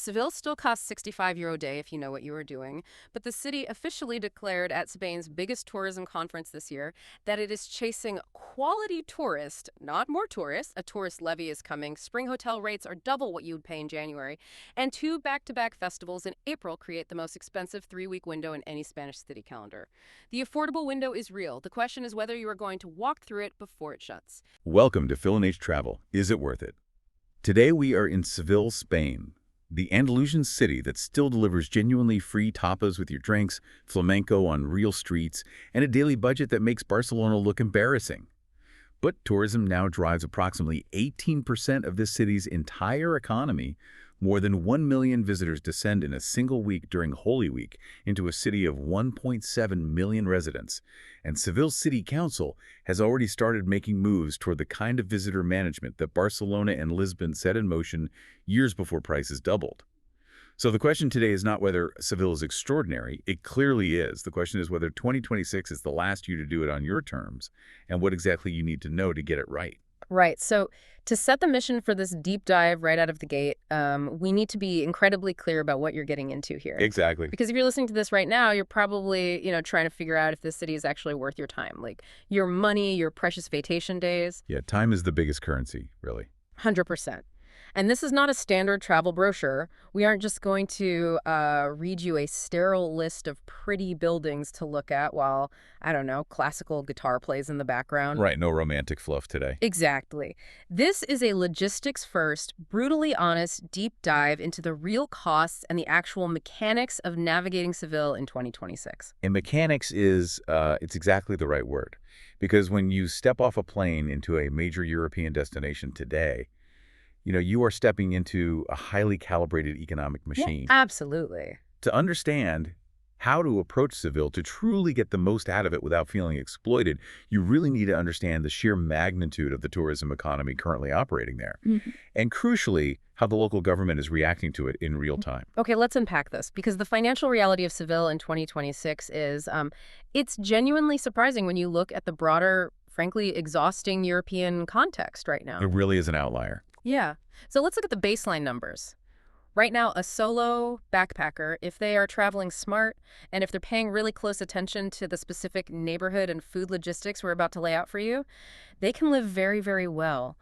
Seville still costs €65 a day if you know what you are doing, but the city officially declared at Spain's biggest tourism conference this year that it is chasing quality tourists, not more tourists. A tourist levy is coming. Spring hotel rates are double what you would pay in January, and two back-to-back festivals in April create the most expensive three-week window in any Spanish city calendar. The affordable window is real. The question is whether you are going to walk through it before it shuts. Welcome to Phil and H Travel. Is it worth it? Today we are in Seville, Spain, the Andalusian city that still delivers genuinely free tapas with your drinks, flamenco on real streets, and a daily budget that makes Barcelona look embarrassing. But tourism now drives approximately 18% of this city's entire economy. More than 1 million visitors descend in a single week during Holy Week into a city of 1.7 million residents, and Seville City Council has already started making moves toward the kind of visitor management that Barcelona and Lisbon set in motion years before prices doubled. So the question today is not whether Seville is extraordinary. It clearly is. The question is whether 2026 is the last year to do it on your terms, and what exactly you need to know to get it right. Right. So to set the mission for this deep dive right out of the gate, we need to be incredibly clear about what you're getting into here. Exactly. Because if you're listening to this right now, you're probably, trying to figure out if this city is actually worth your time, like your money, your precious vacation days. Yeah, time is the biggest currency, really. 100%. And this is not a standard travel brochure. We aren't just going to read you a sterile list of pretty buildings to look at while, I don't know, classical guitar plays in the background. Right, no romantic fluff today. Exactly. This is a logistics-first, brutally honest, deep dive into the real costs and the actual mechanics of navigating Seville in 2026. And mechanics is, it's exactly the right word. Because when you step off a plane into a major European destination today, you are stepping into a highly calibrated economic machine. Yeah, absolutely. To understand how to approach Seville to truly get the most out of it without feeling exploited, you really need to understand the sheer magnitude of the tourism economy currently operating there. And crucially, how the local government is reacting to it in real time. Okay, let's unpack this, because the financial reality of Seville in 2026 is, it's genuinely surprising when you look at the broader, frankly, exhausting European context right now. It really is an outlier. Yeah. So let's look at the baseline numbers. Right now, a solo backpacker, if they are traveling smart and if they're paying really close attention to the specific neighborhood and food logistics we're about to lay out for you, they can live very, very well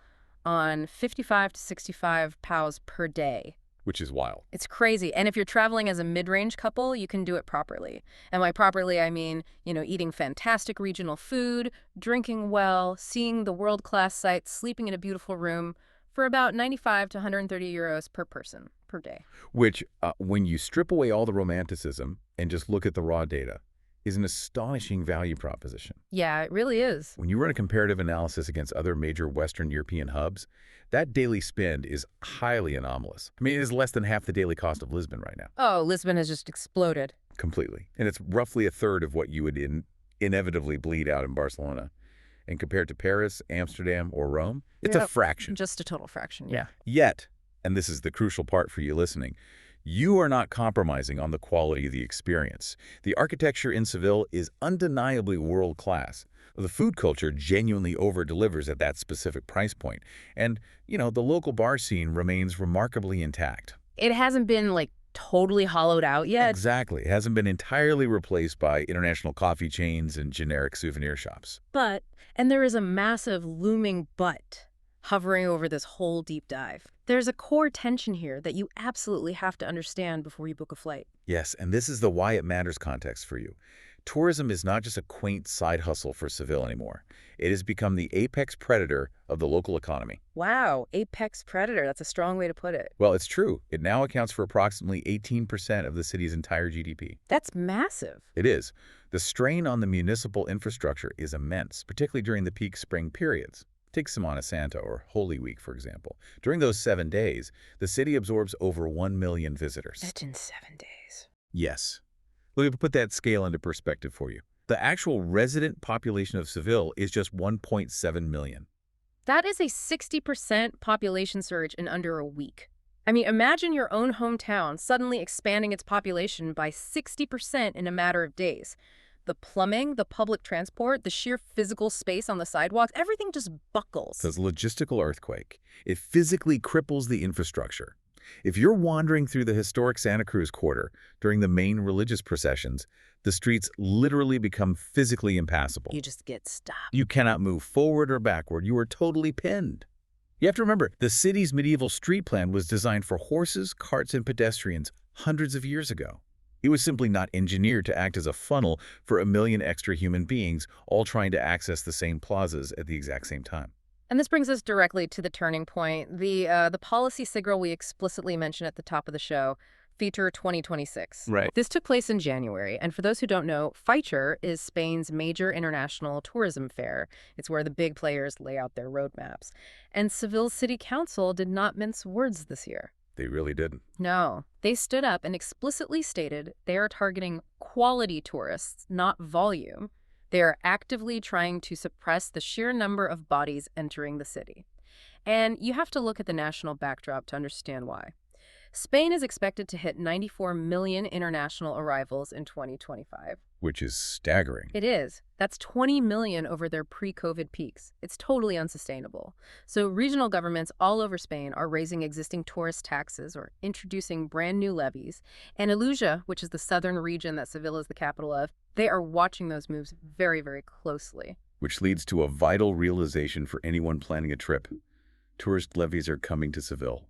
on 55 to 65 pounds per day. Which is wild. It's crazy. And if you're traveling as a mid-range couple, you can do it properly. And by properly, I mean, eating fantastic regional food, drinking well, seeing the world-class sights, sleeping in a beautiful room, for about 95 to 130 euros per person per day. Which, when you strip away all the romanticism and just look at the raw data, is an astonishing value proposition. Yeah, it really is. When you run a comparative analysis against other major Western European hubs, that daily spend is highly anomalous. I mean, it is less than half the daily cost of Lisbon right now. Oh, Lisbon has just exploded. Completely. And it's roughly a third of what you would inevitably bleed out in Barcelona. And compared to Paris, Amsterdam, or Rome, it's a fraction. Just a total fraction, yeah. Yet, and this is the crucial part for you listening, you are not compromising on the quality of the experience. The architecture in Seville is undeniably world-class. The food culture genuinely over-delivers at that specific price point. And, the local bar scene remains remarkably intact. It hasn't been, totally hollowed out yet. Exactly. It hasn't been entirely replaced by international coffee chains and generic souvenir shops. And there is a massive looming but hovering over this whole deep dive. There's a core tension here that you absolutely have to understand before you book a flight. Yes, and this is the why it matters context for you. Tourism is not just a quaint side hustle for Seville anymore. It has become the apex predator of the local economy. Wow, apex predator. That's a strong way to put it. Well, it's true. It now accounts for approximately 18% of the city's entire GDP. That's massive. It is. The strain on the municipal infrastructure is immense, particularly during the peak spring periods. Take Semana Santa or Holy Week, for example. During those 7 days, the city absorbs over 1 million visitors. That's in 7 days. Yes. Let me put that scale into perspective for you. The actual resident population of Seville is just 1.7 million. That is a 60% population surge in under a week. I mean, imagine your own hometown suddenly expanding its population by 60% in a matter of days. The plumbing, the public transport, the sheer physical space on the sidewalks, everything just buckles. It's a logistical earthquake. It physically cripples the infrastructure. If you're wandering through the historic Santa Cruz Quarter during the main religious processions, the streets literally become physically impassable. You just get stopped. You cannot move forward or backward. You are totally pinned. You have to remember, the city's medieval street plan was designed for horses, carts, and pedestrians hundreds of years ago. It was simply not engineered to act as a funnel for a million extra human beings all trying to access the same plazas at the exact same time. And this brings us directly to the turning point, the policy signal we explicitly mentioned at the top of the show, Feature 2026. Right. This took place in January, and for those who don't know, Feature is Spain's major international tourism fair. It's where the big players lay out their roadmaps. And Seville's city council did not mince words this year. They really didn't. No, they stood up and explicitly stated they are targeting quality tourists, not volume. They are actively trying to suppress the sheer number of bodies entering the city. And you have to look at the national backdrop to understand why. Spain is expected to hit 94 million international arrivals in 2025. Which is staggering. It is. That's 20 million over their pre-COVID peaks. It's totally unsustainable. So regional governments all over Spain are raising existing tourist taxes or introducing brand new levies. And Andalusia, which is the southern region that Seville is the capital of, they are watching those moves very, very closely. Which leads to a vital realization for anyone planning a trip. Tourist levies are coming to Seville.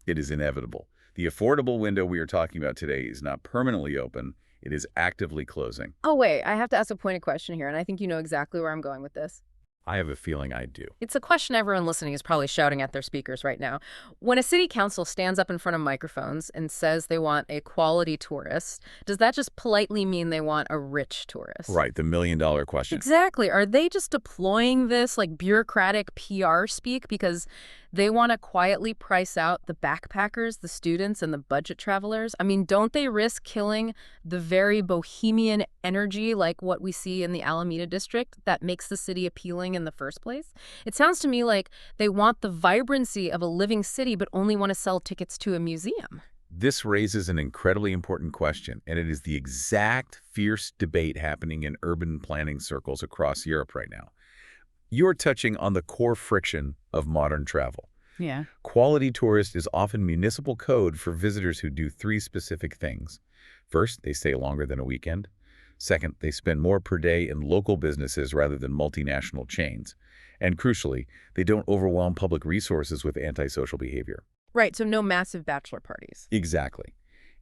It is inevitable. The affordable window we are talking about today is not permanently open. It is actively closing. Oh, wait, I have to ask a pointed question here, and I think you know exactly where I'm going with this. I have a feeling I do. It's a question everyone listening is probably shouting at their speakers right now. When a city council stands up in front of microphones and says they want a quality tourist, does that just politely mean they want a rich tourist? Right, the million-dollar question. Exactly. Are they just deploying this like bureaucratic PR speak because they want to quietly price out the backpackers, the students, and the budget travelers? I mean, don't they risk killing the very bohemian energy like what we see in the Alameda district that makes the city appealing in the first place? It sounds to me like they want the vibrancy of a living city but only want to sell tickets to a museum. This raises an incredibly important question, and it is the exact fierce debate happening in urban planning circles across Europe right now. You're touching on the core friction of modern travel. Yeah. Quality tourist is often municipal code for visitors who do three specific things. First, they stay longer than a weekend. Second, they spend more per day in local businesses rather than multinational chains. And crucially, they don't overwhelm public resources with antisocial behavior. Right, so no massive bachelor parties. Exactly.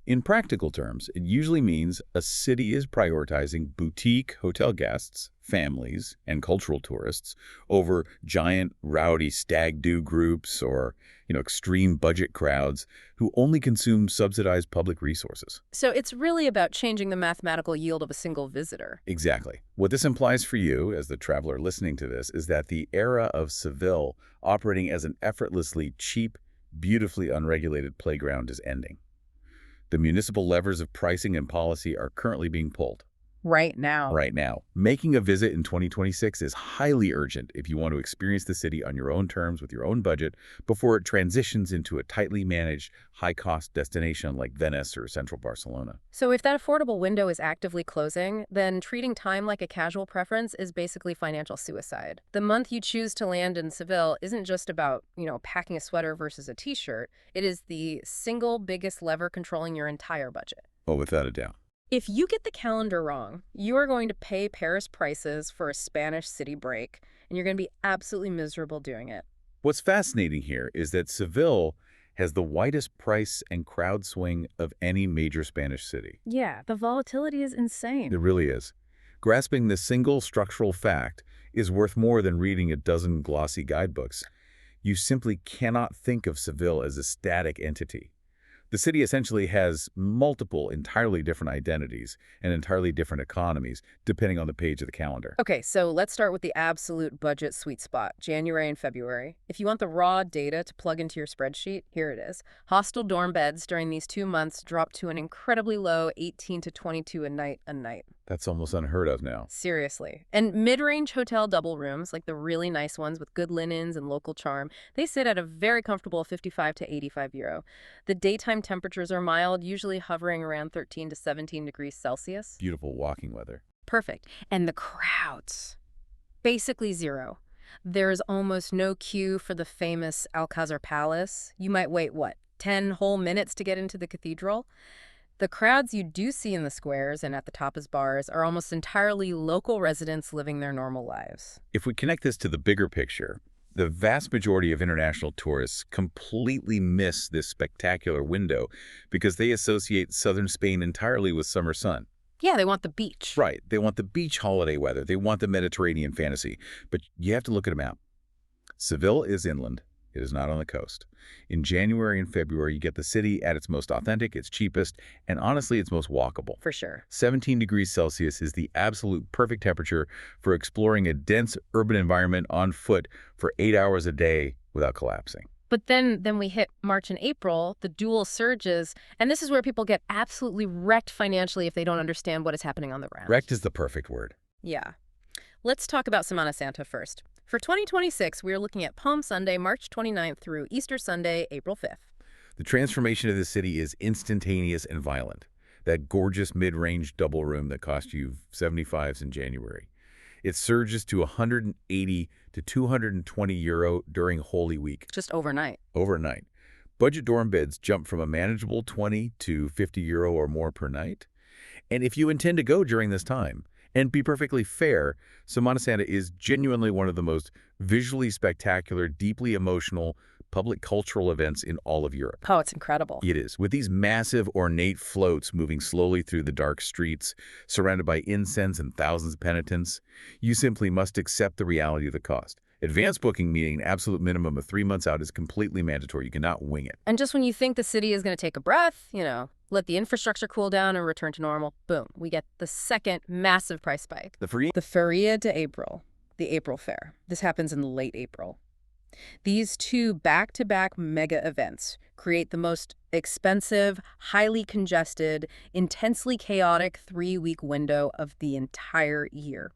In practical terms, it usually means a city is prioritizing boutique hotel guests, families, and cultural tourists over giant, rowdy stag-do groups or, extreme budget crowds who only consume subsidized public resources. So it's really about changing the mathematical yield of a single visitor. Exactly. What this implies for you, as the traveler listening to this, is that the era of Seville operating as an effortlessly cheap, beautifully unregulated playground is ending. The municipal levers of pricing and policy are currently being pulled. Right now. Right now. Making a visit in 2026 is highly urgent if you want to experience the city on your own terms with your own budget before it transitions into a tightly managed, high-cost destination like Venice or central Barcelona. So if that affordable window is actively closing, then treating time like a casual preference is basically financial suicide. The month you choose to land in Seville isn't just about, packing a sweater versus a t-shirt. It is the single biggest lever controlling your entire budget. Oh, without a doubt. If you get the calendar wrong, you are going to pay Paris prices for a Spanish city break, and you're going to be absolutely miserable doing it. What's fascinating here is that Seville has the widest price and crowd swing of any major Spanish city. Yeah, the volatility is insane. It really is. Grasping this single structural fact is worth more than reading a dozen glossy guidebooks. You simply cannot think of Seville as a static entity. The city essentially has multiple entirely different identities and entirely different economies, depending on the page of the calendar. Okay, so let's start with the absolute budget sweet spot, January and February. If you want the raw data to plug into your spreadsheet, here it is. Hostel dorm beds during these 2 months dropped to an incredibly low 18 to 22 a night. That's almost unheard of now. Seriously. And mid-range hotel double rooms, like the really nice ones with good linens and local charm, they sit at a very comfortable 55 to 85 euro. The daytime temperatures are mild, usually hovering around 13 to 17 degrees Celsius. Beautiful walking weather. Perfect. And the crowds, basically zero. There's almost no queue for the famous Alcázar Palace. You might wait, 10 whole minutes to get into the cathedral. The crowds you do see in the squares and at the tapas bars are almost entirely local residents living their normal lives. If we connect this to the bigger picture, the vast majority of international tourists completely miss this spectacular window because they associate southern Spain entirely with summer sun. Yeah, they want the beach. Right. They want the beach holiday weather. They want the Mediterranean fantasy. But you have to look at a map. Seville is inland. It is not on the coast. In January and February, you get the city at its most authentic, its cheapest, and honestly, its most walkable. For sure. 17 degrees Celsius is the absolute perfect temperature for exploring a dense urban environment on foot for 8 hours a day without collapsing. But then we hit March and April, the dual surges, and this is where people get absolutely wrecked financially if they don't understand what is happening on the ground. Wrecked is the perfect word. Yeah. Let's talk about Semana Santa first. For 2026, we are looking at Palm Sunday, March 29th through Easter Sunday, April 5th. The transformation of the city is instantaneous and violent. That gorgeous mid-range double room that cost you 75s in January. It surges to 180 to 220 euro during Holy Week. Just overnight. Overnight. Budget dorm beds jump from a manageable 20 to 50 euro or more per night. And if you intend to go during this time, and be perfectly fair, Semana Santa is genuinely one of the most visually spectacular, deeply emotional public cultural events in all of Europe. Oh, it's incredible. It is. With these massive, ornate floats moving slowly through the dark streets, surrounded by incense and thousands of penitents, you simply must accept the reality of the cost. Advanced booking, meaning an absolute minimum of 3 months out, is completely mandatory. You cannot wing it. And just when you think the city is going to take a breath, let the infrastructure cool down and return to normal, boom, we get the second massive price spike. The Feria de April, the April Fair. This happens in late April. These two back-to-back mega events create the most expensive, highly congested, intensely chaotic 3-week window of the entire year.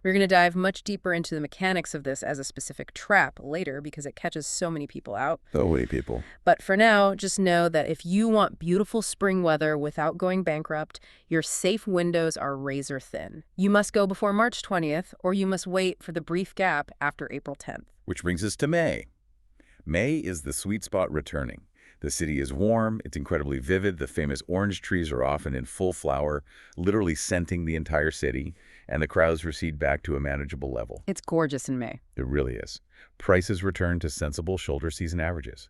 We're going to dive much deeper into the mechanics of this as a specific trap later because it catches so many people out. So many people. But for now, just know that if you want beautiful spring weather without going bankrupt, your safe windows are razor thin. You must go before March 20th, or you must wait for the brief gap after April 10th. Which brings us to May. May is the sweet spot returning. The city is warm, it's incredibly vivid, the famous orange trees are often in full flower, literally scenting the entire city, and the crowds recede back to a manageable level. It's gorgeous in May. It really is. Prices return to sensible shoulder season averages.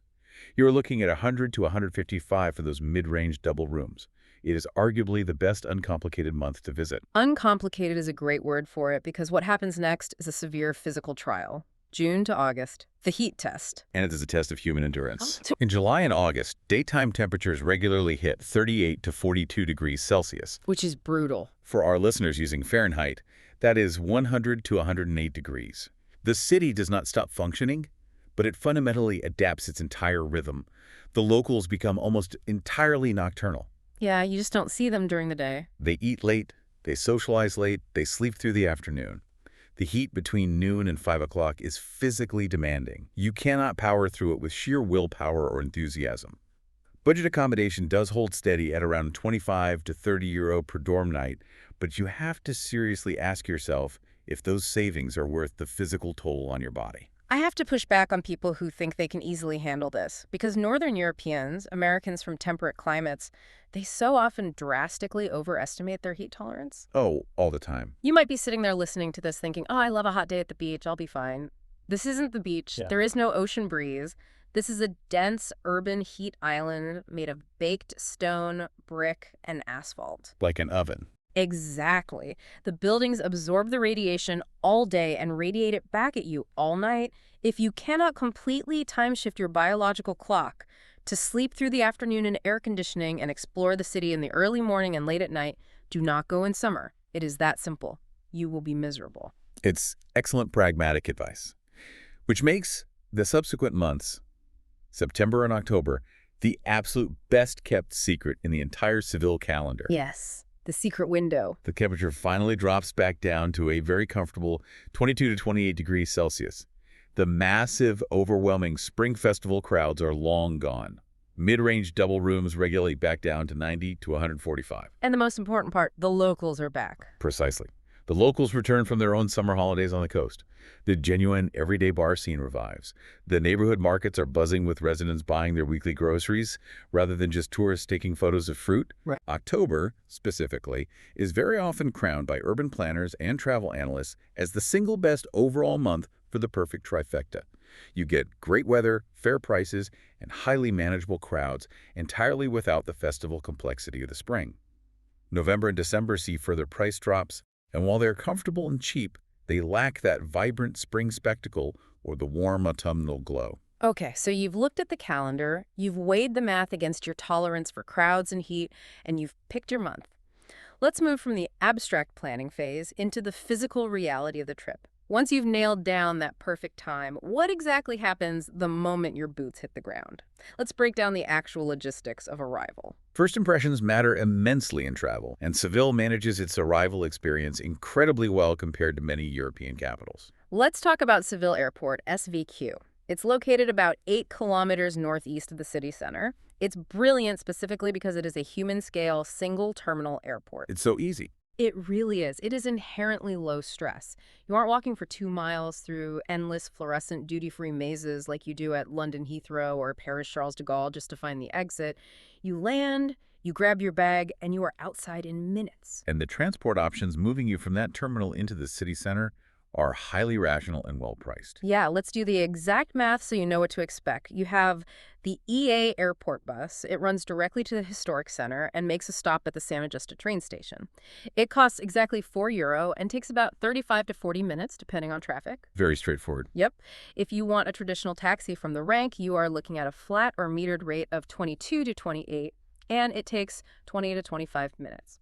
You're looking at 100 to 155 for those mid-range double rooms. It is arguably the best uncomplicated month to visit. Uncomplicated is a great word for it because what happens next is a severe physical trial. June to August, the heat test. And it is a test of human endurance. In July and August, daytime temperatures regularly hit 38 to 42 degrees Celsius. Which is brutal. For our listeners using Fahrenheit, that is 100 to 108 degrees. The city does not stop functioning, but it fundamentally adapts its entire rhythm. The locals become almost entirely nocturnal. Yeah, you just don't see them during the day. They eat late, they socialize late, they sleep through the afternoon. The heat between noon and 5 o'clock is physically demanding. You cannot power through it with sheer willpower or enthusiasm. Budget accommodation does hold steady at around 25 to 30 euro per dorm night, but you have to seriously ask yourself if those savings are worth the physical toll on your body. I have to push back on people who think they can easily handle this, because Northern Europeans, Americans from temperate climates, they so often drastically overestimate their heat tolerance. Oh, all the time. You might be sitting there listening to this thinking, oh, I love a hot day at the beach, I'll be fine. This isn't the beach. Yeah. There is no ocean breeze. This is a dense urban heat island made of baked stone, brick, and asphalt. Like an oven. Exactly. The buildings absorb the radiation all day and radiate it back at you all night. If you cannot completely time shift your biological clock to sleep through the afternoon in air conditioning and explore the city in the early morning and late at night, do not go in summer. It is that simple. You will be miserable. It's excellent pragmatic advice, which makes the subsequent months, September and October, the absolute best-kept secret in the entire Seville calendar. Yes. The secret window. The temperature finally drops back down to a very comfortable 22 to 28 degrees Celsius. The massive, overwhelming spring festival crowds are long gone. Mid-range double rooms regulate back down to 90 to 145. And the most important part, the locals are back. Precisely. The locals return from their own summer holidays on the coast. The genuine everyday bar scene revives. The neighborhood markets are buzzing with residents buying their weekly groceries rather than just tourists taking photos of fruit. Right. October, specifically, is very often crowned by urban planners and travel analysts as the single best overall month for the perfect trifecta. You get great weather, fair prices, and highly manageable crowds entirely without the festival complexity of the spring. November and December see further price drops, and while they're comfortable and cheap, they lack that vibrant spring spectacle or the warm autumnal glow. Okay, so you've looked at the calendar, you've weighed the math against your tolerance for crowds and heat, and you've picked your month. Let's move from the abstract planning phase into the physical reality of the trip. Once you've nailed down that perfect time, what exactly happens the moment your boots hit the ground? Let's break down the actual logistics of arrival. First impressions matter immensely in travel, and Seville manages its arrival experience incredibly well compared to many European capitals. Let's talk about Seville Airport, SVQ. It's located about 8 kilometers northeast of the city center. It's brilliant specifically because it is a human-scale, single-terminal airport. It's so easy. It really is. It is inherently low stress. You aren't walking for 2 miles through endless fluorescent duty-free mazes like you do at London Heathrow or Paris Charles de Gaulle just to find the exit. You land, you grab your bag, and you are outside in minutes. And the transport options moving you from that terminal into the city center are highly rational and well-priced. Yeah, let's do the exact math so you know what to expect. You have the EA airport bus. It runs directly to the historic center and makes a stop at the San Justa train station. It costs exactly €4 and takes about 35 to 40 minutes, depending on traffic. Very straightforward. Yep. If you want a traditional taxi from the rank, you are looking at a flat or metered rate of 22 to 28, and it takes 20 to 25 minutes.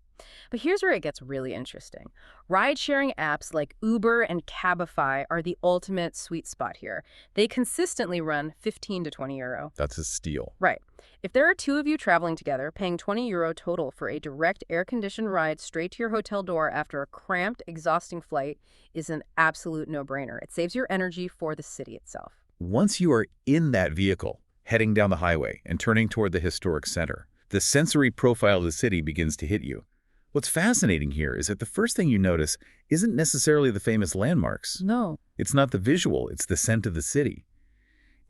But here's where it gets really interesting. Ride-sharing apps like Uber and Cabify are the ultimate sweet spot here. They consistently run 15 to 20 euro. That's a steal. Right. If there are two of you traveling together, paying 20 euro total for a direct air-conditioned ride straight to your hotel door after a cramped, exhausting flight is an absolute no-brainer. It saves your energy for the city itself. Once you are in that vehicle, heading down the highway and turning toward the historic center, the sensory profile of the city begins to hit you. What's fascinating here is that the first thing you notice isn't necessarily the famous landmarks. No. It's not the visual, it's the scent of the city.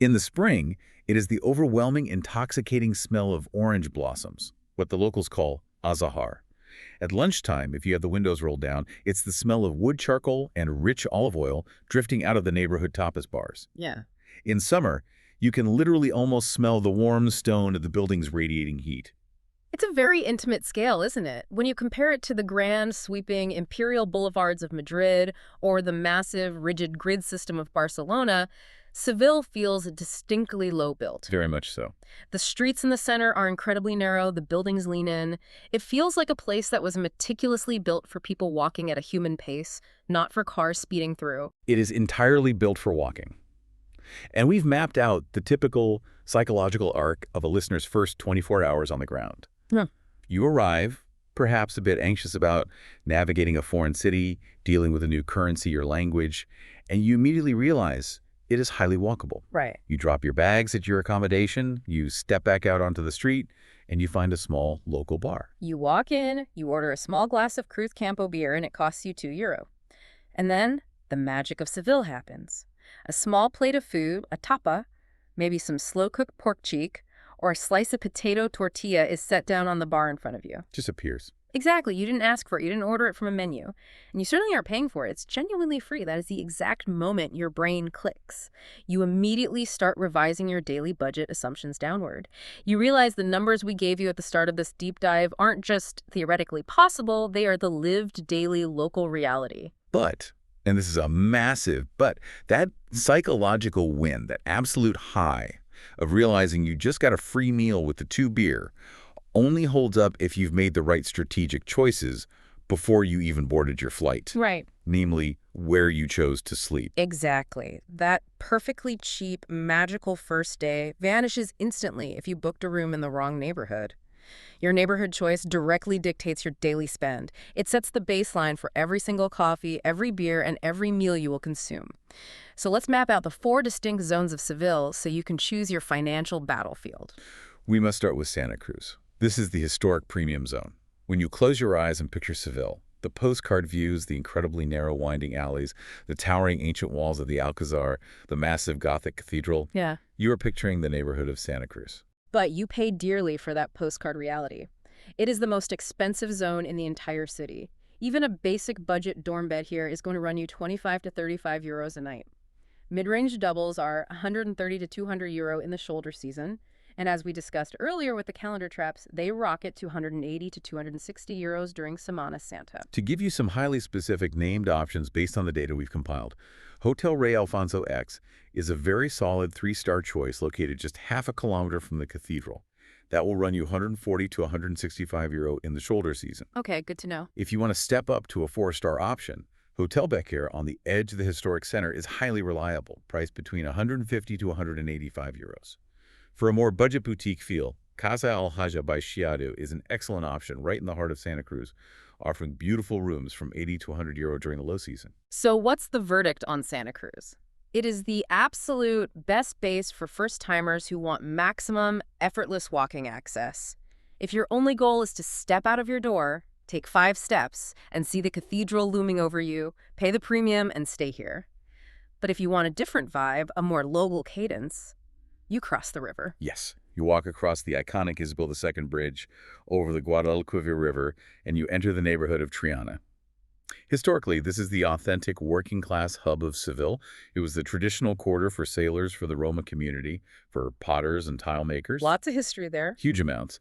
In the spring, it is the overwhelming, intoxicating smell of orange blossoms, what the locals call azahar. At lunchtime, if you have the windows rolled down, it's the smell of wood charcoal and rich olive oil drifting out of the neighborhood tapas bars. Yeah. In summer, you can literally almost smell the warm stone of the building's radiating heat. It's a very intimate scale, isn't it? When you compare it to the grand, sweeping imperial boulevards of Madrid or the massive, rigid grid system of Barcelona, Seville feels distinctly low-built. Very much so. The streets in the center are incredibly narrow, the buildings lean in. It feels like a place that was meticulously built for people walking at a human pace, not for cars speeding through. It is entirely built for walking. And we've mapped out the typical psychological arc of a listener's first 24 hours on the ground. Yeah. You arrive, perhaps a bit anxious about navigating a foreign city, dealing with a new currency or language, and you immediately realize it is highly walkable. Right. You drop your bags at your accommodation, you step back out onto the street, and you find a small local bar. You walk in, you order a small glass of Cruz Campo beer, and it costs you €2. And then the magic of Seville happens. A small plate of food, a tapa, maybe some slow-cooked pork cheek, or a slice of potato tortilla is set down on the bar in front of you. Just appears. Exactly. You didn't ask for it. You didn't order it from a menu. And you certainly aren't paying for it. It's genuinely free. That is the exact moment your brain clicks. You immediately start revising your daily budget assumptions downward. You realize the numbers we gave you at the start of this deep dive aren't just theoretically possible, they are the lived daily local reality. But, and this is a massive but, that psychological win, that absolute high of realizing you just got a free meal with the 2 beer, only holds up if you've made the right strategic choices before you even boarded your flight. Right. Namely, where you chose to sleep. Exactly. That perfectly cheap, magical first day vanishes instantly if you booked a room in the wrong neighborhood. Your neighborhood choice directly dictates your daily spend. It sets the baseline for every single coffee, every beer, and every meal you will consume. So let's map out the 4 distinct zones of Seville so you can choose your financial battlefield. We must start with Santa Cruz. This is the historic premium zone. When you close your eyes and picture Seville, The postcard views, the incredibly narrow winding alleys, the towering ancient walls of the Alcazar, the massive Gothic cathedral. Yeah. You are picturing the neighborhood of Santa Cruz. But you paid dearly for that postcard reality. It is the most expensive zone in the entire city. Even a basic budget dorm bed here is going to run you 25 to 35 euros a night. Mid-range doubles are 130 to 200 euro in the shoulder season, and as we discussed earlier with the calendar traps, they rocket to 180 to 260 euros during Semana Santa. To give you some highly specific named options based on the data we've compiled, Hotel Rey Alfonso X is a very solid 3-star choice located just half a kilometer from the cathedral. That will run you 140 to 165 euro in the shoulder season. Okay, good to know. If you want to step up to a 4-star option, Hotel Becker on the edge of the historic center is highly reliable, priced between 150 to 185 euros. For a more budget boutique feel, Casa Al Haja by Chiado is an excellent option right in the heart of Santa Cruz, offering beautiful rooms from 80 to 100 euro during the low season. So what's the verdict on Santa Cruz? It is the absolute best base for first-timers who want maximum, effortless walking access. If your only goal is to step out of your door, take 5 steps, and see the cathedral looming over you, pay the premium, and stay here. But if you want a different vibe, a more local cadence, you cross the river. Yes, you walk across the iconic Isabel II Bridge over the Guadalquivir River, and you enter the neighborhood of Triana. Historically, this is the authentic working-class hub of Seville. It was the traditional quarter for sailors for the Roma community, for potters and tile makers. Lots of history there. Huge amounts.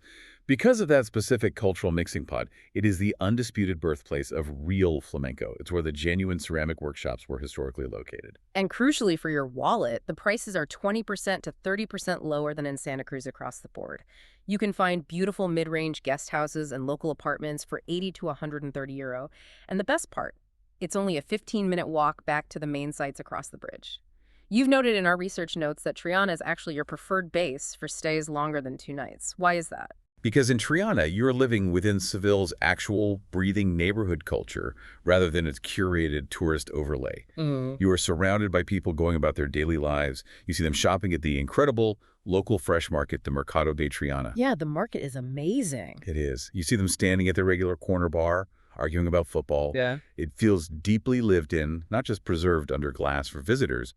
Because of that specific cultural mixing pot, it is the undisputed birthplace of real flamenco. It's where the genuine ceramic workshops were historically located. And crucially for your wallet, the prices are 20% to 30% lower than in Santa Cruz across the board. You can find beautiful mid-range guest houses and local apartments for 80 to 130 euro. And the best part, it's only a 15-minute walk back to the main sites across the bridge. You've noted in our research notes that Triana is actually your preferred base for stays longer than 2 nights. Why is that? Because in Triana, you're living within Seville's actual breathing neighborhood culture rather than its curated tourist overlay. You are surrounded by people going about their daily lives. You see them shopping at the incredible local fresh market, the Mercado de Triana. Yeah, the market is amazing. It is. You see them standing at their regular corner bar, arguing about football. Yeah. It feels deeply lived in, not just preserved under glass for visitors.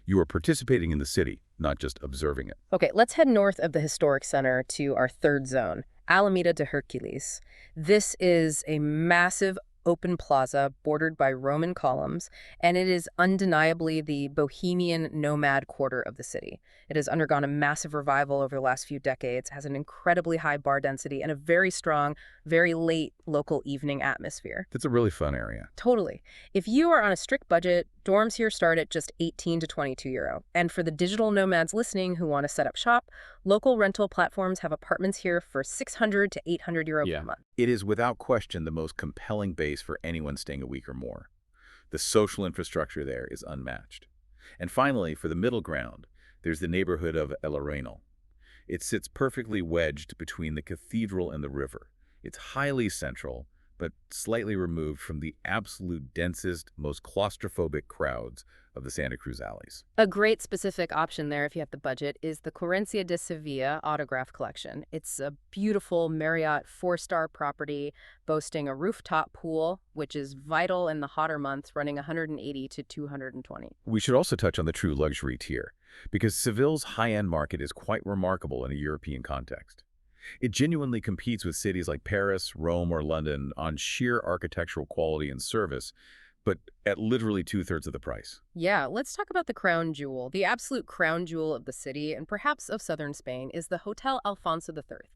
You are participating in the city, not just observing it. Okay, let's head north of the historic center to our third zone, Alameda de Hercules. This is a massive open plaza bordered by Roman columns, and it is undeniably the bohemian nomad quarter of the city. It has undergone a massive revival over the last few decades, has an incredibly high bar density, and a very strong, very late local evening atmosphere. It's a really fun area. Totally. If you are on a strict budget, dorms here start at just 18 to 22 euro. And for the digital nomads listening who want to set up shop, local rental platforms have apartments here for 600 to 800 euro per month. It is without question the most compelling base for anyone staying a week or more. The social infrastructure there is unmatched. And finally, for the middle ground, there's the neighborhood of El Arenal. It sits perfectly wedged between the cathedral and the river. It's highly central, but slightly removed from the absolute densest, most claustrophobic crowds of the Santa Cruz alleys. A great specific option there, if you have the budget, is the Querencia de Sevilla autograph collection. It's a beautiful Marriott 4-star property boasting a rooftop pool, which is vital in the hotter months, running 180 to 220. We should also touch on the true luxury tier, because Seville's high-end market is quite remarkable in a European context. It genuinely competes with cities like Paris, Rome, or London on sheer architectural quality and service, but at literally 2/3 of the price. Yeah, let's talk about the crown jewel. The absolute crown jewel of the city, and perhaps of southern Spain, is the Hotel Alfonso III.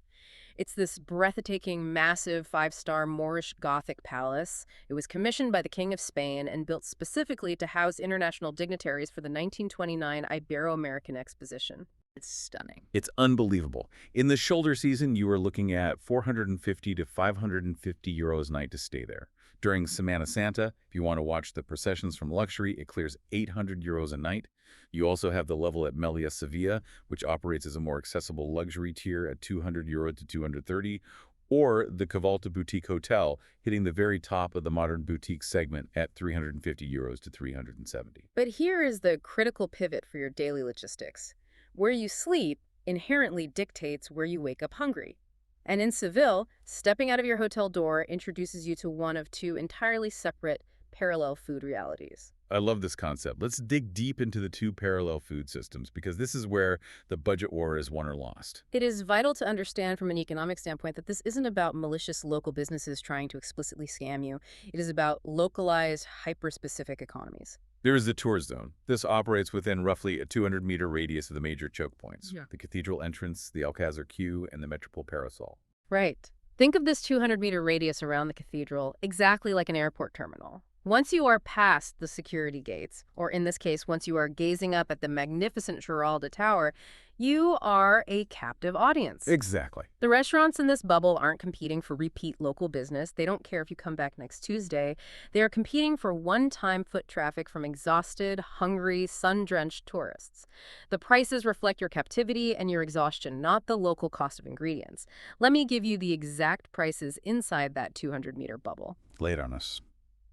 It's this breathtaking, massive 5-star Moorish Gothic palace. It was commissioned by the King of Spain and built specifically to house international dignitaries for the 1929 Ibero-American Exposition. It's stunning. It's unbelievable. In the shoulder season, you are looking at 450 to 550 euros a night to stay there. During Semana Santa, if you want to watch the processions from luxury, it clears 800 euros a night. You also have the level at Meliá Sevilla, which operates as a more accessible luxury tier at 200 euro to 230, or the Cavalta Boutique Hotel, hitting the very top of the modern boutique segment at 350 euros to 370. But here is the critical pivot for your daily logistics. Where you sleep inherently dictates where you wake up hungry. And in Seville, stepping out of your hotel door introduces you to one of two entirely separate parallel food realities. I love this concept. Let's dig deep into the two parallel food systems because this is where the budget war is won or lost. It is vital to understand from an economic standpoint that this isn't about malicious local businesses trying to explicitly scam you. It is about localized, hyper-specific economies. There is the tourist zone. This operates within roughly a 200-meter radius of the major choke points, Yeah. the Cathedral entrance, the Alcázar Quay, and the Metropole Parasol. Right. Think of this 200-meter radius around the cathedral exactly like an airport terminal. Once you are past the security gates, or in this case, once you are gazing up at the magnificent Giralda Tower, you are a captive audience. Exactly. The restaurants in this bubble aren't competing for repeat local business. They don't care if you come back next Tuesday. They are competing for one-time foot traffic from exhausted, hungry, sun-drenched tourists. The prices reflect your captivity and your exhaustion, not the local cost of ingredients. Let me give you the exact prices inside that 200-meter bubble. Lay it on us.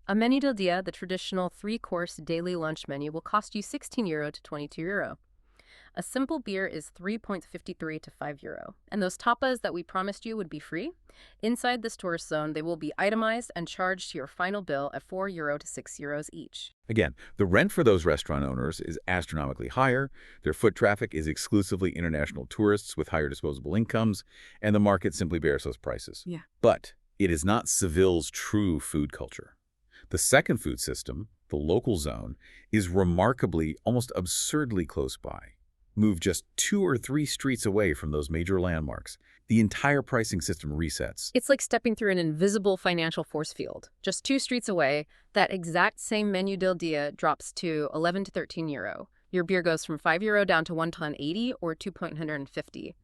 A menu del dia, the traditional three-course daily lunch menu, will cost you €16 to €22. A simple beer is 3.53 to €5. And those tapas that we promised you would be free? Inside this tourist zone, they will be itemized and charged to your final bill at €4 to €6 each. Again, the rent for those restaurant owners is astronomically higher, their foot traffic is exclusively international tourists with higher disposable incomes, and the market simply bears those prices. Yeah. But it is not Seville's true food culture. The second food system, the local zone, is remarkably, almost absurdly close by. Move just 2 or 3 streets away from those major landmarks. The entire pricing system resets. It's like stepping through an invisible financial force field. Just 2 streets away, that exact same menu del dia drops to 11 to €13. Your beer goes from €5 down to 1.80 or 2.150.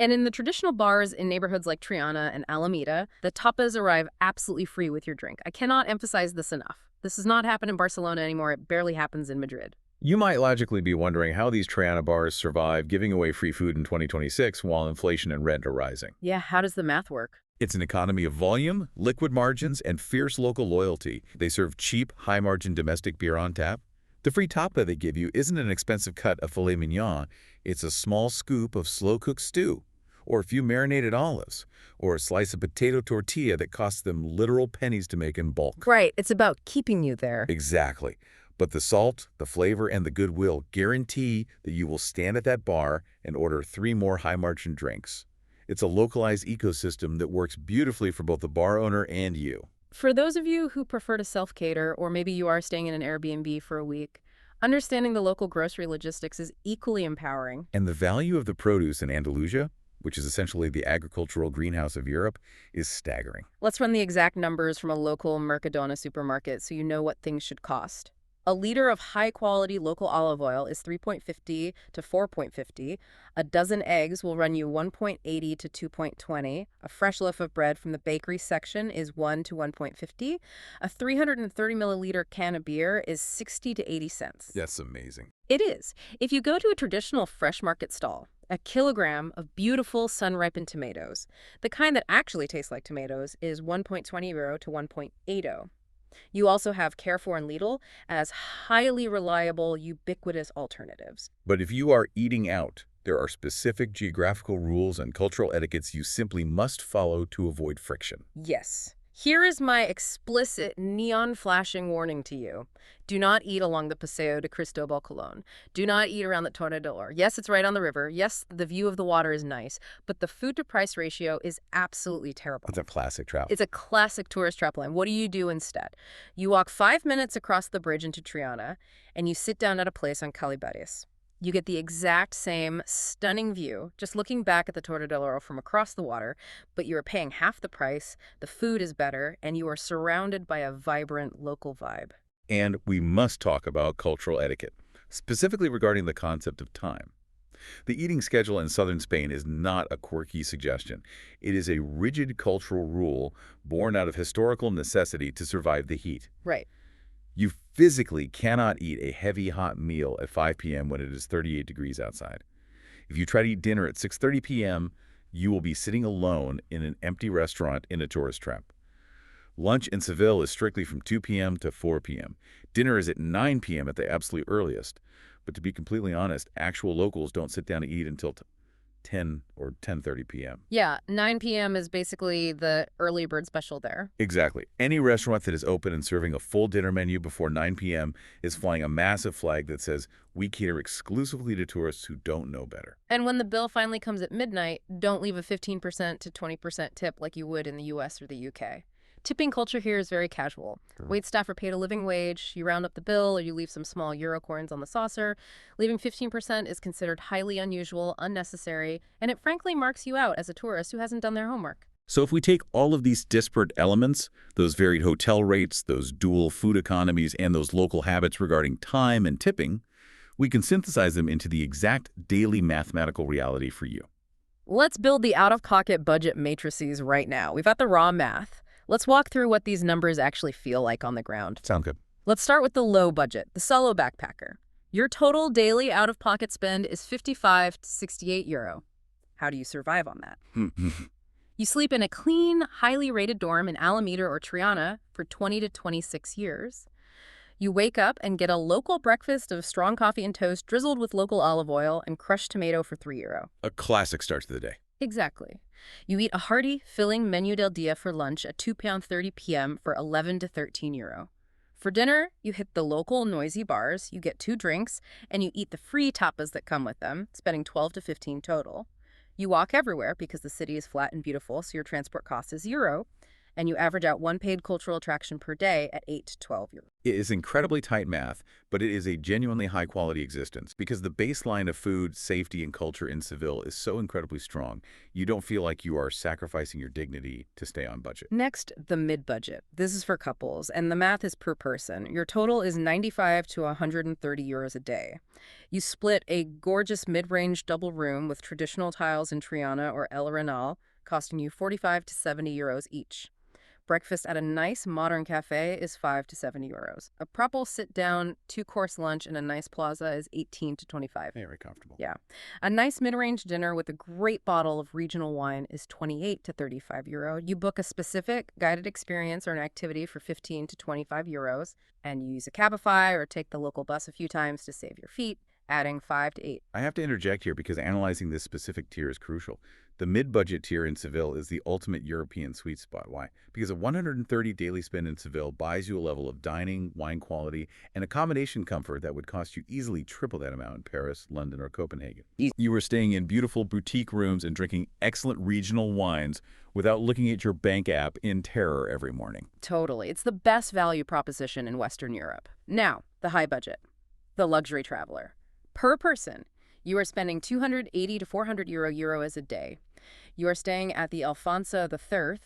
And in the traditional bars in neighborhoods like Triana and Alameda, the tapas arrive absolutely free with your drink. I cannot emphasize this enough. This does not happen in Barcelona anymore. It barely happens in Madrid. You might logically be wondering how these Triana bars survive giving away free food in 2026 while inflation and rent are rising. Yeah, how does the math work? It's an economy of volume, liquid margins, and fierce local loyalty. They serve cheap, high-margin domestic beer on tap. The free tapa they give you isn't an expensive cut of filet mignon. It's a small scoop of slow-cooked stew, or a few marinated olives, or a slice of potato tortilla that costs them literal pennies to make in bulk. Right, it's about keeping you there. Exactly. But the salt, the flavor, and the goodwill guarantee that you will stand at that bar and order 3 more high-margin drinks. It's a localized ecosystem that works beautifully for both the bar owner and you. For those of you who prefer to self-cater, or maybe you are staying in an Airbnb for a week, understanding the local grocery logistics is equally empowering. And the value of the produce in Andalusia, which is essentially the agricultural greenhouse of Europe, is staggering. Let's run the exact numbers from a local Mercadona supermarket so you know what things should cost. A liter of high-quality local olive oil is 3.50 to 4.50. A dozen eggs will run you 1.80 to 2.20. A fresh loaf of bread from the bakery section is 1 to 1.50. A 330 milliliter can of beer is 60 to 80 cents. That's amazing. It is. If you go to a traditional fresh market stall, a kilogram of beautiful sun-ripened tomatoes, the kind that actually taste like tomatoes, is €1.20 to 1.80. You also have Carrefour and Lidl as highly reliable, ubiquitous alternatives. But if you are eating out, there are specific geographical rules and cultural etiquettes you simply must follow to avoid friction. Yes. Here is my explicit neon-flashing warning to you. Do not eat along the Paseo de Cristobal Colón. Do not eat around the Torre del Oro. Yes, it's right on the river. Yes, the view of the water is nice. But the food-to-price ratio is absolutely terrible. It's a classic trap. It's a classic tourist trap line. What do you do instead? You walk 5 minutes across the bridge into Triana, and you sit down at a place on Calibares. You get the exact same stunning view, just looking back at the Torre del Oro from across the water, but you are paying half the price, the food is better, and you are surrounded by a vibrant local vibe. And we must talk about cultural etiquette, specifically regarding the concept of time. The eating schedule in southern Spain is not a quirky suggestion. It is a rigid cultural rule born out of historical necessity to survive the heat. Right. You physically cannot eat a heavy, hot meal at 5 p.m. when it is 38 degrees outside. If you try to eat dinner at 6:30 p.m., you will be sitting alone in an empty restaurant in a tourist trap. Lunch in Seville is strictly from 2 p.m. to 4 p.m. Dinner is at 9 p.m. at the absolute earliest. But to be completely honest, actual locals don't sit down to eat until 10 or 10:30 p.m. Yeah, 9 p.m. is basically the early bird special there. Exactly. Any restaurant that is open and serving a full dinner menu before 9 p.m. is flying a massive flag that says, "We cater exclusively to tourists who don't know better." And when the bill finally comes at midnight, don't leave a 15% to 20% tip like you would in the US or the UK. Tipping culture here is very casual. Sure. Waitstaff are paid a living wage, you round up the bill, or you leave some small euro coins on the saucer. Leaving 15% is considered highly unusual, unnecessary, and it frankly marks you out as a tourist who hasn't done their homework. So if we take all of these disparate elements, those varied hotel rates, those dual food economies, and those local habits regarding time and tipping, we can synthesize them into the exact daily mathematical reality for you. Let's build the out-of-pocket budget matrices right now. We've got the raw math. Let's walk through what these numbers actually feel like on the ground. Sound good? Let's start with the low budget, the solo backpacker. Your total daily out-of-pocket spend is 55 to 68 euro. How do you survive on that? You sleep in a clean, highly rated dorm in Alameda or Triana for 20 to 26 years. You wake up and get a local breakfast of strong coffee and toast drizzled with local olive oil and crushed tomato for 3 euro. A classic start to the day. Exactly. You eat a hearty, filling menu del dia for lunch at £2.30 p.m. for 11 to 13 euro. For dinner, you hit the local noisy bars, you get 2 drinks, and you eat the free tapas that come with them, spending 12 to 15 total. You walk everywhere because the city is flat and beautiful, so your transport cost is euro, and you average out 1 paid cultural attraction per day at 8 to 12 euro. It is incredibly tight math, but it is a genuinely high-quality existence because the baseline of food, safety, and culture in Seville is so incredibly strong, you don't feel like you are sacrificing your dignity to stay on budget. Next, the mid-budget. This is for couples, and the math is per person. Your total is 95 to 130 euros a day. You split a gorgeous mid-range double room with traditional tiles in Triana or El Arenal, costing you 45 to 70 euros each. Breakfast at a nice modern cafe is 5 to 70 euros. A proper sit-down, 2-course lunch in a nice plaza is 18 to 25. Very comfortable. Yeah. A nice mid-range dinner with a great bottle of regional wine is 28 to 35 euro. You book a specific guided experience or an activity for 15 to 25 euros, and you use a Cabify or take the local bus a few times to save your feet, adding 5 to 8. I have to interject here because analyzing this specific tier is crucial. The mid-budget tier in Seville is the ultimate European sweet spot. Why? Because a 130 daily spend in Seville buys you a level of dining, wine quality, and accommodation comfort that would cost you easily triple that amount in Paris, London, or Copenhagen. You are staying in beautiful boutique rooms and drinking excellent regional wines without looking at your bank app in terror every morning. Totally. It's the best value proposition in Western Europe. Now, the high budget, the luxury traveler. Per person, you are spending 280 to 400 euros a day. You are staying at the Alfonso III,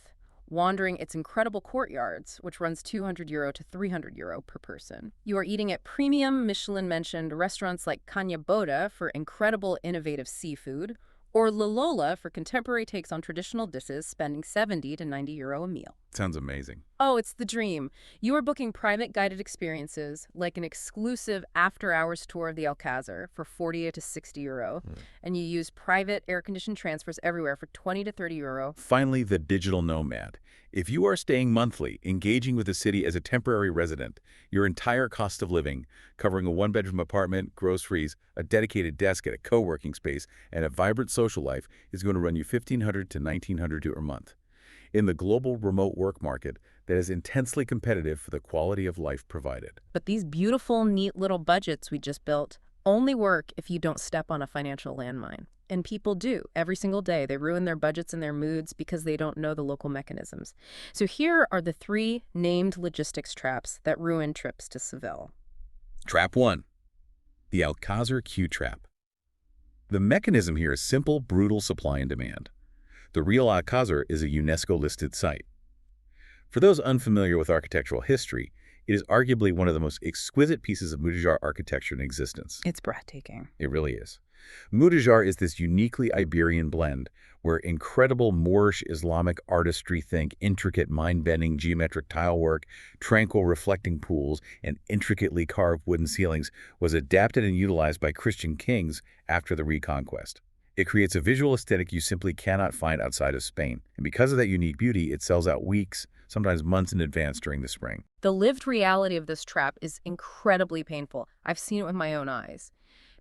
wandering its incredible courtyards, which runs 200 euro to 300 euro per person. You are eating at premium Michelin-mentioned restaurants like Canya Boda for incredible innovative seafood, or La Lola for contemporary takes on traditional dishes, spending 70 to 90 euro a meal. Sounds amazing. Oh, it's the dream. You are booking private guided experiences, like an exclusive after-hours tour of the Alcázar for 40 to 60 euro, and you use private air-conditioned transfers everywhere for 20 to 30 euro. Finally, the digital nomad. If you are staying monthly, engaging with the city as a temporary resident, your entire cost of living, covering a 1-bedroom apartment, groceries, a dedicated desk at a co-working space, and a vibrant social life, is going to run you 1,500 to 1,900 euro a month. In the global remote work market that is intensely competitive for the quality of life provided. But these beautiful, neat little budgets we just built only work if you don't step on a financial landmine. And people do. Every single day, they ruin their budgets and their moods because they don't know the local mechanisms. So here are the 3 named logistics traps that ruin trips to Seville. Trap 1. The Alcázar Q Trap. The mechanism here is simple, brutal supply and demand. The real Alcázar is a UNESCO-listed site. For those unfamiliar with architectural history, it is arguably one of the most exquisite pieces of Mudéjar architecture in existence. It's breathtaking. It really is. Mudéjar is this uniquely Iberian blend where incredible Moorish Islamic artistry, think intricate mind-bending geometric tilework, tranquil reflecting pools, and intricately carved wooden ceilings, was adapted and utilized by Christian kings after the Reconquest. It creates a visual aesthetic you simply cannot find outside of Spain, and because of that unique beauty, it sells out weeks, sometimes months in advance during the spring. The lived reality of this trap is incredibly painful. I've seen it with my own eyes.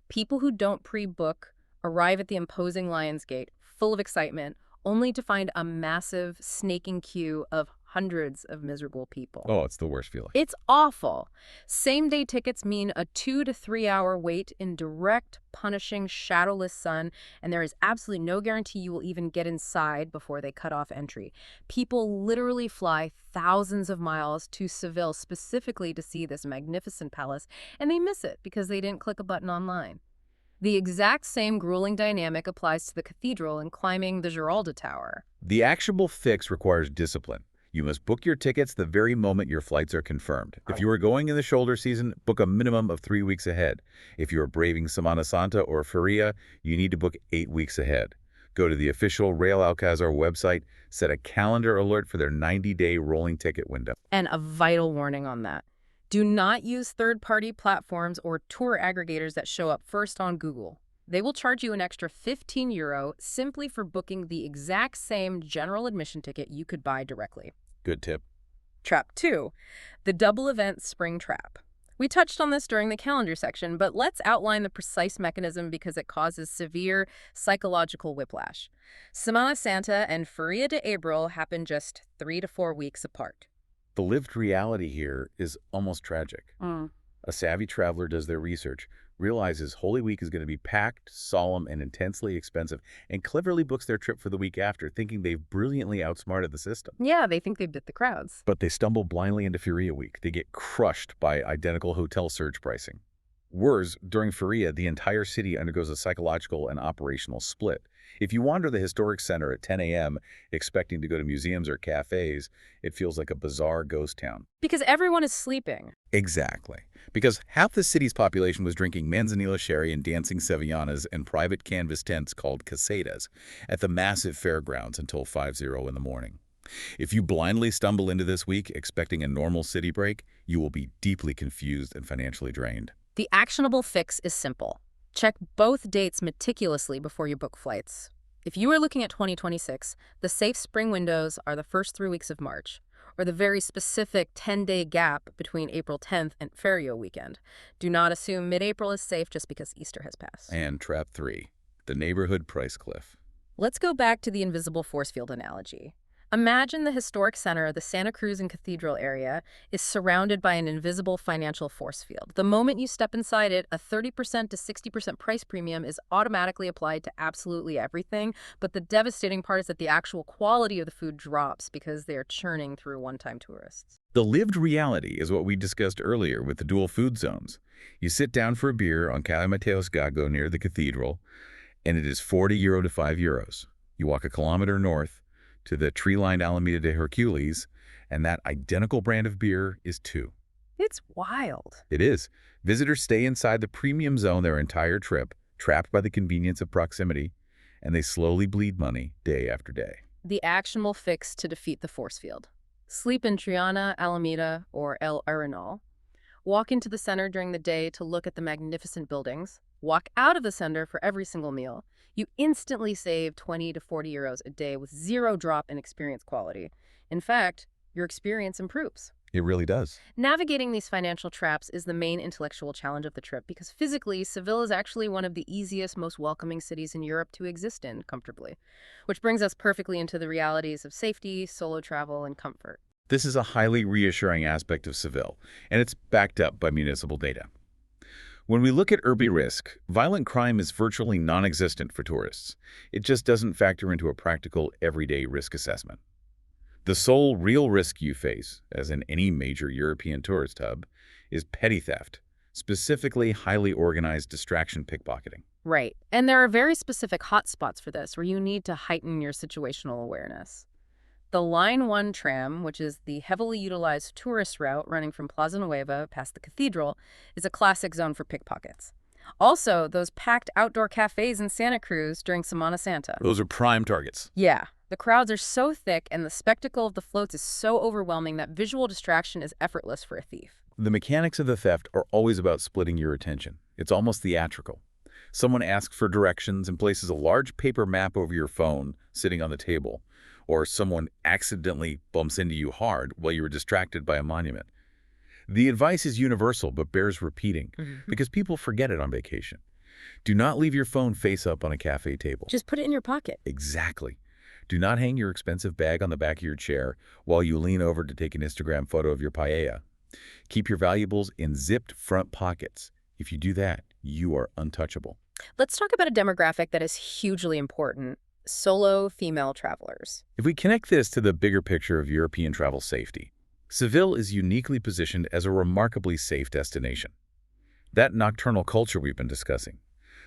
People who don't pre-book arrive at the imposing Lion's Gate, full of excitement, only to find a massive, snaking queue of hundreds of miserable people. Oh, it's the worst feeling. It's awful. Same-day tickets mean a 2 to 3 hour wait in direct, punishing, shadowless sun, and there is absolutely no guarantee you will even get inside before they cut off entry. People literally fly thousands of miles to Seville specifically to see this magnificent palace, and they miss it because they didn't click a button online. The exact same grueling dynamic applies to the cathedral and climbing the Giralda Tower. The actionable fix requires discipline. You must book your tickets the very moment your flights are confirmed. If you are going in the shoulder season, book a minimum of 3 weeks ahead. If you are braving Semana Santa or Feria, you need to book 8 weeks ahead. Go to the official Real Alcázar website, set a calendar alert for their 90-day rolling ticket window. And a vital warning on that. Do not use third-party platforms or tour aggregators that show up first on Google. They will charge you an extra €15 simply for booking the exact same general admission ticket you could buy directly. Good tip. Trap 2, the double event spring trap. We touched on this during the calendar section, but let's outline the precise mechanism because it causes severe psychological whiplash. Semana Santa and Feria de Abril happen just 3 to 4 weeks apart. The lived reality here is almost tragic. A savvy traveler does their research, realizes Holy Week is going to be packed, solemn, and intensely expensive, and cleverly books their trip for the week after, thinking they've brilliantly outsmarted the system. Yeah, they think they bit the crowds. But they stumble blindly into Feria Week. They get crushed by identical hotel surge pricing. Worse, during Feria, the entire city undergoes a psychological and operational split. If you wander the historic center at 10 a.m. expecting to go to museums or cafes, it feels like a bizarre ghost town. Because everyone is sleeping. Exactly. Because half the city's population was drinking Manzanilla sherry and dancing sevillanas in private canvas tents called casetas at the massive fairgrounds until 5:00 in the morning. If you blindly stumble into this week expecting a normal city break, you will be deeply confused and financially drained. The actionable fix is simple. Check both dates meticulously before you book flights. If you are looking at 2026, the safe spring windows are the first 3 weeks of March, or the very specific 10-day gap between April 10th and Feria weekend. Do not assume mid-April is safe just because Easter has passed. And trap 3, the neighborhood price cliff. Let's go back to the invisible force field analogy. Imagine the historic center of the Santa Cruz and Cathedral area is surrounded by an invisible financial force field. The moment you step inside it, a 30% to 60% price premium is automatically applied to absolutely everything, but the devastating part is that the actual quality of the food drops because they are churning through one-time tourists. The lived reality is what we discussed earlier with the dual food zones. You sit down for a beer on Calle Mateos Gago near the cathedral, and it is €40 to €5. You walk a kilometer north to the tree-lined Alameda de Hercules, and that identical brand of beer is $2. It's wild. It is. Visitors stay inside the premium zone their entire trip, trapped by the convenience of proximity, and they slowly bleed money day after day. The actionable fix to defeat the force field. Sleep in Triana, Alameda, or El Arenal. Walk into the center during the day to look at the magnificent buildings. Walk out of the center for every single meal. You instantly save 20 to 40 euros a day with zero drop in experience quality. In fact, your experience improves. It really does. Navigating these financial traps is the main intellectual challenge of the trip because physically, Seville is actually one of the easiest, most welcoming cities in Europe to exist in comfortably, which brings us perfectly into the realities of safety, solo travel, and comfort. This is a highly reassuring aspect of Seville, and it's backed up by municipal data. When we look at urban risk, violent crime is virtually non-existent for tourists. It just doesn't factor into a practical, everyday risk assessment. The sole real risk you face, as in any major European tourist hub, is petty theft, specifically highly organized distraction pickpocketing. Right. And there are very specific hotspots for this where you need to heighten your situational awareness. The Line 1 tram, which is the heavily utilized tourist route running from Plaza Nueva past the cathedral, is a classic zone for pickpockets. Also, those packed outdoor cafes in Santa Cruz during Semana Santa. Those are prime targets. Yeah. The crowds are so thick and the spectacle of the floats is so overwhelming that visual distraction is effortless for a thief. The mechanics of the theft are always about splitting your attention. It's almost theatrical. Someone asks for directions and places a large paper map over your phone sitting on the table, or someone accidentally bumps into you hard while you were distracted by a monument. The advice is universal but bears repeating because people forget it on vacation. Do not leave your phone face up on a cafe table. Just put it in your pocket. Exactly. Do not hang your expensive bag on the back of your chair while you lean over to take an Instagram photo of your paella. Keep your valuables in zipped front pockets. If you do that, you are untouchable. Let's talk about a demographic that is hugely important: solo female travelers. If we connect this to the bigger picture of European travel safety, Seville is uniquely positioned as a remarkably safe destination. That nocturnal culture we've been discussing,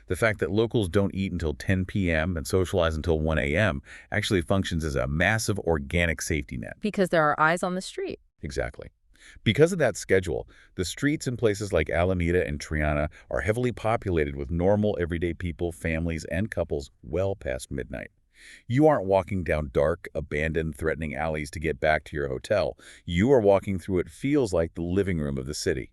the fact that locals don't eat until 10 p.m. and socialize until 1 a.m. actually functions as a massive organic safety net. Because there are eyes on the street. Exactly. Because of that schedule, the streets in places like Alameda and Triana are heavily populated with normal, everyday people, families, and couples well past midnight. You aren't walking down dark, abandoned, threatening alleys to get back to your hotel. You are walking through what feels like the living room of the city.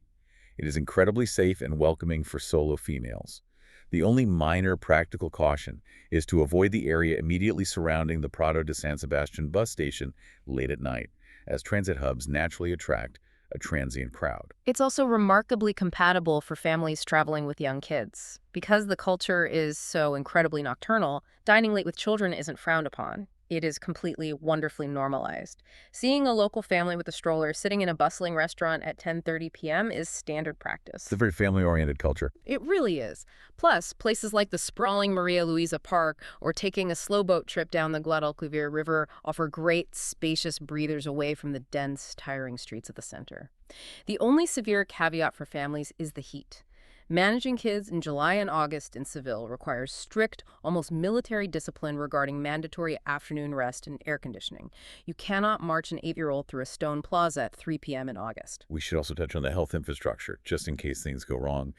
It is incredibly safe and welcoming for solo females. The only minor practical caution is to avoid the area immediately surrounding the Prado de San Sebastian bus station late at night, as transit hubs naturally attract a transient crowd. It's also remarkably compatible for families traveling with young kids. Because the culture is so incredibly nocturnal, dining late with children isn't frowned upon. It is completely, wonderfully normalized. Seeing a local family with a stroller sitting in a bustling restaurant at 10:30 p.m. is standard practice. It's a very family-oriented culture. It really is. Plus, places like the sprawling Maria Luisa Park or taking a slow boat trip down the Guadalquivir River offer great, spacious breathers away from the dense, tiring streets of the center. The only severe caveat for families is the heat. Managing kids in July and August in Seville requires strict, almost military discipline regarding mandatory afternoon rest and air conditioning. You cannot march an 8-year-old through a stone plaza at 3 p.m. in August. We should also touch on the health infrastructure, just in case things go wrong.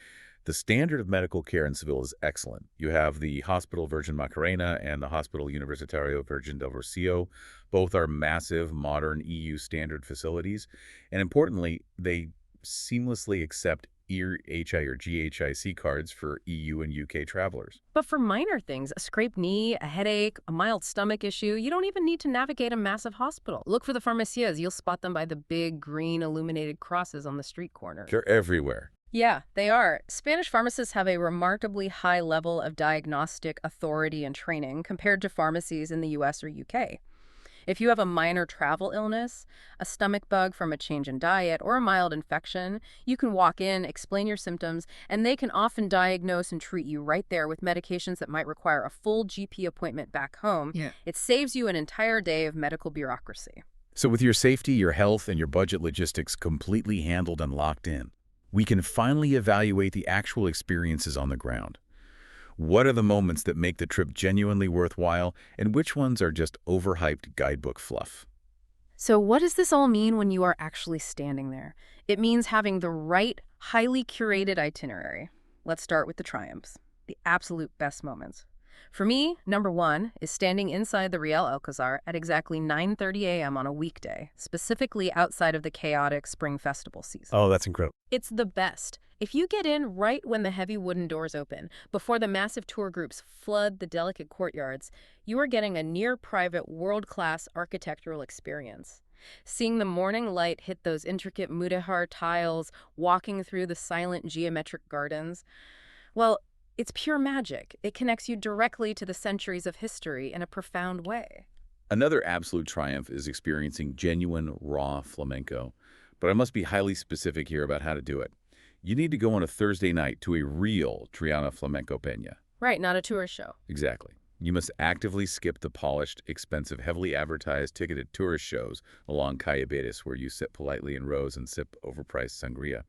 The standard of medical care in Seville is excellent. You have the Hospital Virgin Macarena and the Hospital Universitario Virgin del Rocío. Both are massive, modern EU standard facilities. And importantly, they seamlessly accept HI or GHIC cards for EU and UK travelers. But for minor things, a scraped knee, a headache, a mild stomach issue, you don't even need to navigate a massive hospital. Look for the pharmacias. You'll spot them by the big green illuminated crosses on the street corner. They're everywhere. Yeah, they are. Spanish pharmacists have a remarkably high level of diagnostic authority and training compared to pharmacies in the US or UK. If you have a minor travel illness, a stomach bug from a change in diet, or a mild infection, you can walk in, explain your symptoms, and they can often diagnose and treat you right there with medications that might require a full GP appointment back home. Yeah. It saves you an entire day of medical bureaucracy. So with your safety, your health, and your budget logistics completely handled and locked in, we can finally evaluate the actual experiences on the ground. What are the moments that make the trip genuinely worthwhile, and which ones are just overhyped guidebook fluff? So what does this all mean when you are actually standing there? It means having the right, highly curated itinerary. Let's start with the triumphs, the absolute best moments. For me, number one is standing inside the Real Alcazar at exactly 9:30 a.m. on a weekday, specifically outside of the chaotic spring festival season. Oh, that's incredible. It's the best. If you get in right when the heavy wooden doors open, before the massive tour groups flood the delicate courtyards, you are getting a near-private, world-class architectural experience. Seeing the morning light hit those intricate mudéjar tiles, walking through the silent geometric gardens, well, it's pure magic. It connects you directly to the centuries of history in a profound way. Another absolute triumph is experiencing genuine, raw flamenco. But I must be highly specific here about how to do it. You need to go on a Thursday night to a real Triana flamenco peña. Right, not a tourist show. Exactly. You must actively skip the polished, expensive, heavily advertised, ticketed tourist shows along Calle Betis, where you sit politely in rows and sip overpriced sangria.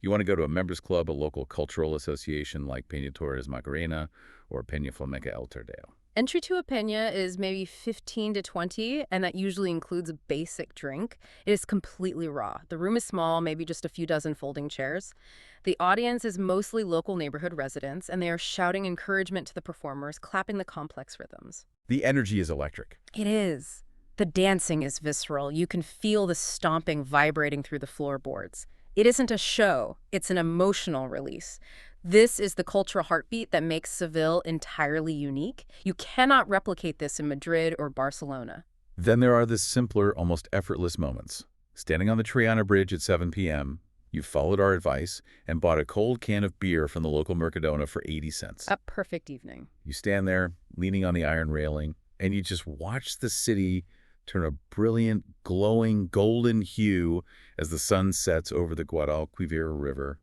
You want to go to a members club, a local cultural association like Peña Torres Macarena or Peña Flamenca El Tardeo. Entry to a peña is maybe 15 to 20, and that usually includes a basic drink. It is completely raw. The room is small, maybe just a few dozen folding chairs. The audience is mostly local neighborhood residents, and they are shouting encouragement to the performers, clapping the complex rhythms. The energy is electric. It is. The dancing is visceral. You can feel the stomping vibrating through the floorboards. It isn't a show. It's an emotional release. This is the cultural heartbeat that makes Seville entirely unique. You cannot replicate this in Madrid or Barcelona. Then there are the simpler, almost effortless moments. Standing on the Triana Bridge at 7 p.m., You followed our advice and bought a cold can of beer from the local Mercadona for 80 cents. A perfect evening. You stand there, leaning on the iron railing, and you just watch the city turn a brilliant, glowing, golden hue as the sun sets over the Guadalquivir River.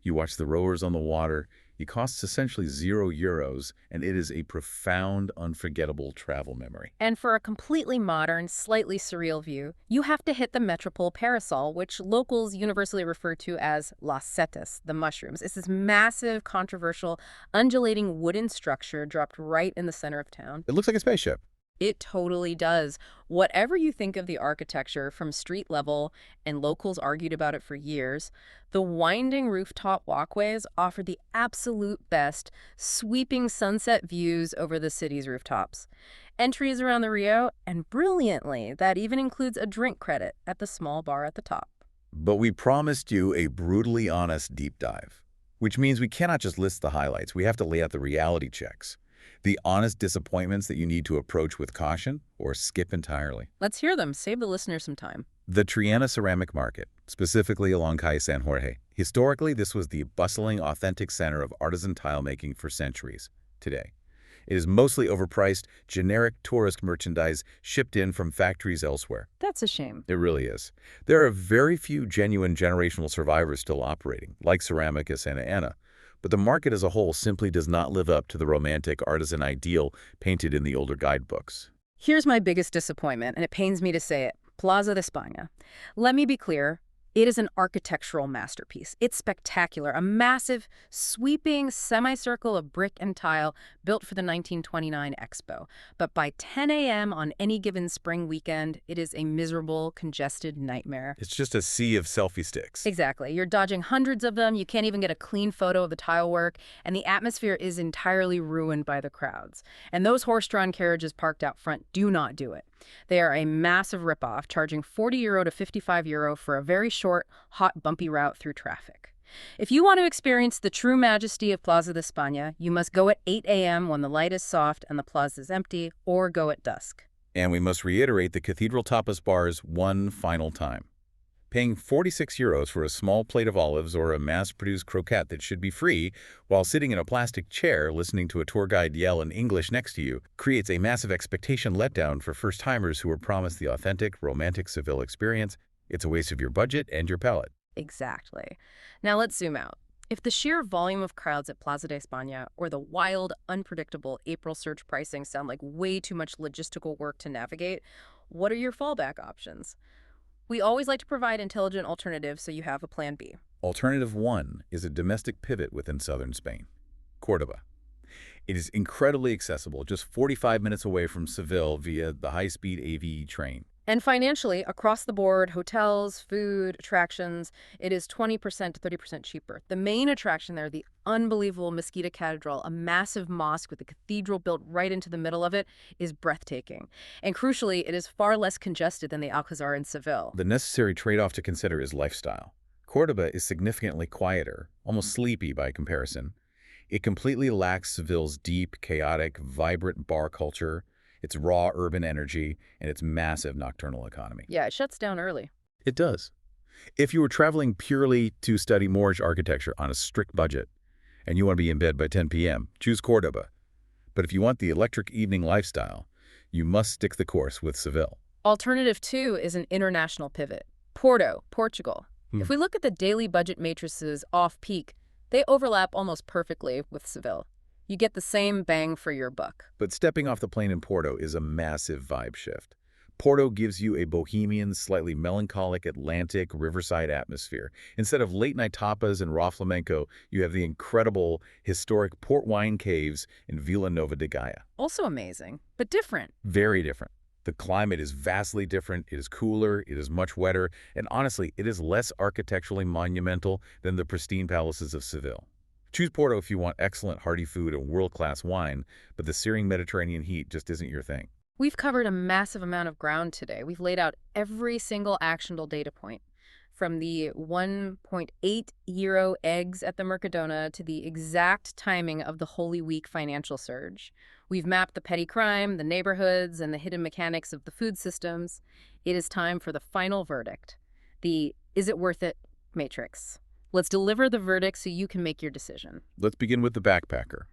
You watch the rowers on the water. It costs essentially €0, and it is a profound, unforgettable travel memory. And for a completely modern, slightly surreal view, you have to hit the Metropole Parasol, which locals universally refer to as las setas, the mushrooms. It's this massive, controversial, undulating wooden structure dropped right in the center of town. It looks like a spaceship. It totally does. Whatever you think of the architecture from street level, and locals argued about it for years, the winding rooftop walkways offer the absolute best, sweeping sunset views over the city's rooftops. Entries around the Rio, and brilliantly, that even includes a drink credit at the small bar at the top. But we promised you a brutally honest deep dive, which means we cannot just list the highlights. We have to lay out the reality checks, the honest disappointments that you need to approach with caution or skip entirely. Let's hear them. Save the listeners some time. The Triana Ceramic Market, specifically along Calle San Jorge. Historically, this was the bustling, authentic center of artisan tile making for centuries. Today, it is mostly overpriced, generic tourist merchandise shipped in from factories elsewhere. That's a shame. It really is. There are very few genuine generational survivors still operating, like Ceramica Santa Ana. But the market as a whole simply does not live up to the romantic artisan ideal painted in the older guidebooks. Here's my biggest disappointment, and it pains me to say it. Plaza de España. Let me be clear. It is an architectural masterpiece. It's spectacular, a massive, sweeping semicircle of brick and tile built for the 1929 Expo. But by 10 a.m. on any given spring weekend, it is a miserable, congested nightmare. It's just a sea of selfie sticks. Exactly. You're dodging hundreds of them, you can't even get a clean photo of the tile work, and the atmosphere is entirely ruined by the crowds. And those horse-drawn carriages parked out front do not do it. They are a massive ripoff, charging €40 to €55 for a very short, hot, bumpy route through traffic. If you want to experience the true majesty of Plaza de España, you must go at 8 a.m. when the light is soft and the plaza is empty, or go at dusk. And we must reiterate the Cathedral Tapas bars one final time. Paying €46 for a small plate of olives or a mass-produced croquette that should be free while sitting in a plastic chair listening to a tour guide yell in English next to you creates a massive expectation letdown for first-timers who were promised the authentic, romantic Seville experience. It's a waste of your budget and your palate. Exactly. Now let's zoom out. If the sheer volume of crowds at Plaza de España or the wild, unpredictable April surge pricing sound like way too much logistical work to navigate, what are your fallback options? We always like to provide intelligent alternatives so you have a plan B. Alternative 1 is a domestic pivot within southern Spain, Córdoba. It is incredibly accessible, just 45 minutes away from Seville via the high-speed AVE train. And financially, across the board, hotels, food, attractions, it is 20% to 30% cheaper. The main attraction there, the unbelievable Mesquita Cathedral, a massive mosque with a cathedral built right into the middle of it, is breathtaking. And crucially, it is far less congested than the Alcazar in Seville. The necessary trade-off to consider is lifestyle. Córdoba is significantly quieter, almost sleepy by comparison. It completely lacks Seville's deep, chaotic, vibrant bar culture, its raw urban energy, and its massive nocturnal economy. Yeah, it shuts down early. It does. If you were traveling purely to study Moorish architecture on a strict budget, and you want to be in bed by 10 p.m., choose Córdoba. But if you want the electric evening lifestyle, you must stick the course with Seville. Alternative 2 is an international pivot. Porto, Portugal. If we look at the daily budget matrices off-peak, they overlap almost perfectly with Seville. You get the same bang for your buck. But stepping off the plane in Porto is a massive vibe shift. Porto gives you a bohemian, slightly melancholic Atlantic riverside atmosphere. Instead of late-night tapas and raw flamenco, you have the incredible, historic port wine caves in Vila Nova de Gaia. Also amazing, but different. Very different. The climate is vastly different, it is cooler, it is much wetter, and honestly, it is less architecturally monumental than the pristine palaces of Seville. Choose Porto if you want excellent hearty food and world-class wine, but the searing Mediterranean heat just isn't your thing. We've covered a massive amount of ground today. We've laid out every single actionable data point, from the €1.8 eggs at the Mercadona to the exact timing of the Holy Week financial surge. We've mapped the petty crime, the neighborhoods, and the hidden mechanics of the food systems. It is time for the final verdict. The is it worth it Matrix. Let's deliver the verdict so you can make your decision. Let's begin with the backpacker.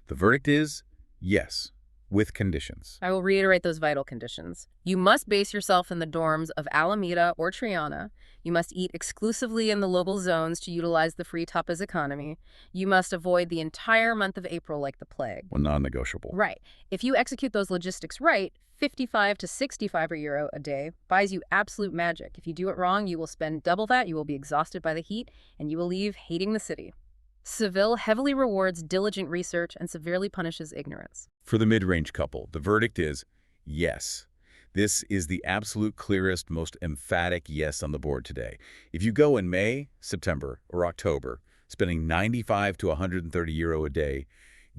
The verdict is yes, with conditions. I will reiterate those vital conditions. You must base yourself in the dorms of Alameda or Triana. You must eat exclusively in the local zones to utilize the free tapas economy. You must avoid the entire month of April like the plague. Well, non-negotiable. Right. If you execute those logistics right, 55 to 65 euro a day buys you absolute magic. If you do it wrong, you will spend double that, you will be exhausted by the heat, and you will leave hating the city. Seville heavily rewards diligent research and severely punishes ignorance. For the mid-range couple, the verdict is yes. This is the absolute clearest, most emphatic yes on the board today. If you go in May, September, or October, spending 95 to 130 euro a day,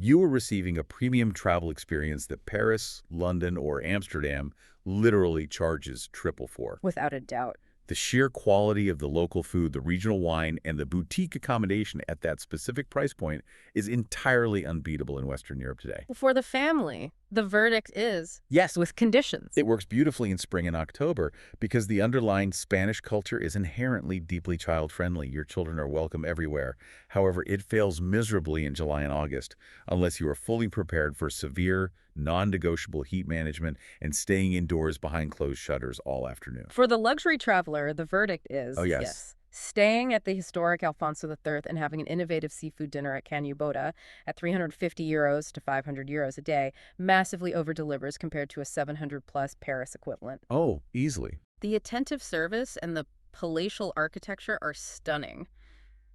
you are receiving a premium travel experience that Paris, London, or Amsterdam literally charges triple for. Without a doubt. The sheer quality of the local food, the regional wine, and the boutique accommodation at that specific price point is entirely unbeatable in Western Europe today. For the family, the verdict is Yes, with conditions. it works beautifully in spring and October because the underlying Spanish culture is inherently deeply child-friendly. Your children are welcome everywhere. However, it fails miserably in July and August unless you are fully prepared for severe, non-negotiable heat management and staying indoors behind closed shutters all afternoon. For the luxury traveler, the verdict is Oh, yes. Staying at the historic Alfonso III and having an innovative seafood dinner at Can Boda at 350 euros to 500 euros a day massively over-delivers compared to a 700-plus Paris equivalent. Oh, easily. The attentive service and the palatial architecture are stunning.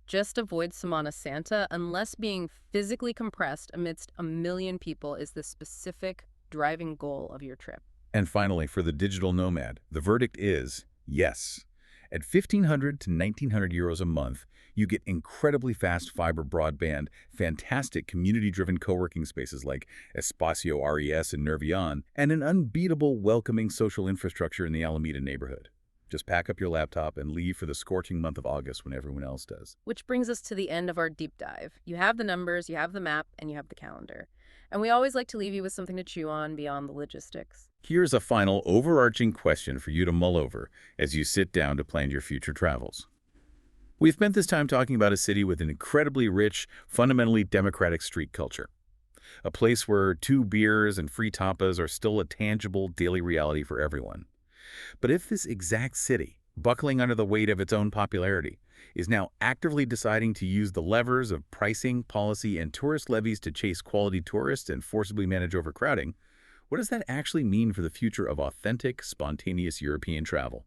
Just avoid Semana Santa unless being physically compressed amidst a million people is the specific driving goal of your trip. And finally, for the digital nomad, the verdict is yes. At 1,500 to 1,900 euros a month, you get incredibly fast fiber broadband, fantastic community-driven co-working spaces like Espacio RES in Nervión, and an unbeatable, welcoming social infrastructure in the Alameda neighborhood. Just pack up your laptop and leave for the scorching month of August when everyone else does. Which brings us to the end of our deep dive. You have the numbers, you have the map, and you have the calendar. And we always like to leave you with something to chew on beyond the logistics. Here's a final overarching question for you to mull over as you sit down to plan your future travels. We've spent this time talking about a city with an incredibly rich, fundamentally democratic street culture. A place where 2 beers and free tapas are still a tangible daily reality for everyone. But if this exact city, buckling under the weight of its own popularity, is now actively deciding to use the levers of pricing, policy, and tourist levies to chase quality tourists and forcibly manage overcrowding, what does that actually mean for the future of authentic, spontaneous European travel?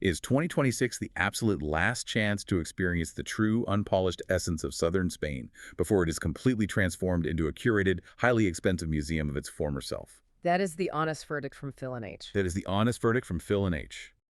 Is 2026 the absolute last chance to experience the true, unpolished essence of southern Spain before it is completely transformed into a curated, highly expensive museum of its former self? That is the honest verdict from Phil and H. That is the honest verdict from Phil and H.